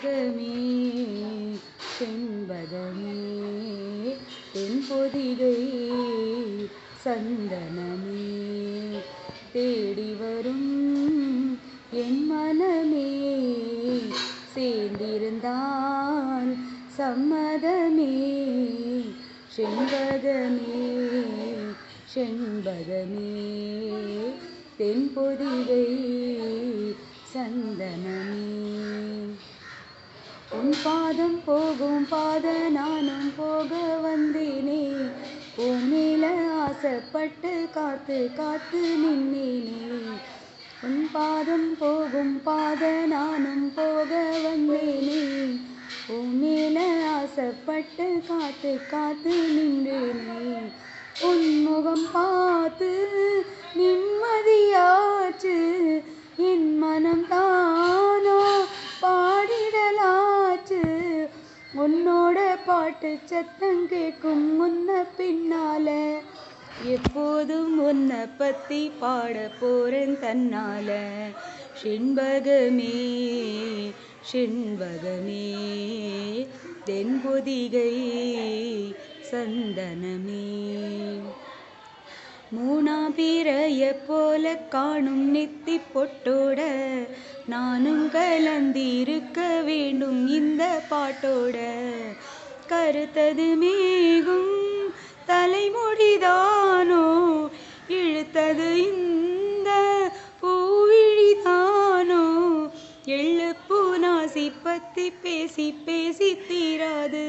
செண்பகமே செண்பகமே தென்பொதிகை சந்தனமே தேடி வரும் என் மனமே சேர்ந்திருந்தான் சம்மதமே செண்பகமே செண்பகமே தென்பொதிகை சந்தனமே உன் பாதம் போகும் பாத நானும் போக வந்தேனே உன் மேல ஆசைப்பட்டு காத்து காத்து நின்னேனே உன் பாதம் போகும் பாத நானும் போக வந்தேனே உன் மேல ஆசைப்பட்டு காத்து காத்து நின்றேனே உன் முகம் பார்த்து நிம்மதியாச்சு என் மனம் தானோ பாடிடலாச்சு உன்னோட பாட்டு சத்தம் கேட்கும் முன்ன பின்னால எப்போதும் உன்னை பத்தி பாட போறேன் தன்னால செண்பகமே செண்பகமே தென்பொதிகை சந்தனமே மூணா பிறைய போல காணும் நெத்தி பொட்டோட நானும் கலந்திருக்க வேண்டும் இந்த பாட்டோட கருத்தது மேகும் தலைமொழிதானோ இழுத்தது இந்த பூவிழிதானோ எள்ளுப்பூ நாசி பத்தி பேசி பேசி தீராது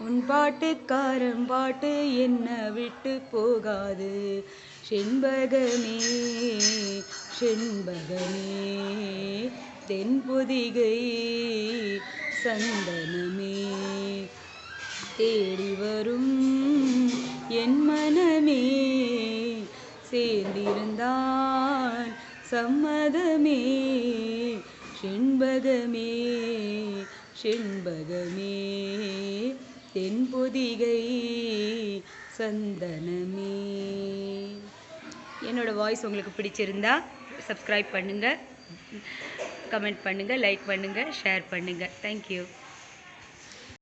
உன் பாட்டுக்காரன் பாட்டு என்ன விட்டு போகாது செண்பகமே செண்பகமே தென்பொதிகை சந்தனமே தேடி வரும் என் மனமே சேர்ந்திருந்தான் சம்மதமே செண்பகமே செண்பகமே தென்பொதிகை சந்தனமே. என்னோட வாய்ஸ் உங்களுக்கு பிடிச்சிருந்தா சப்ஸ்கிரைப் பண்ணுங்கள், கமெண்ட் பண்ணுங்கள், லைக் பண்ணுங்கள், ஷேர் பண்ணுங்கள். தேங்க்யூ.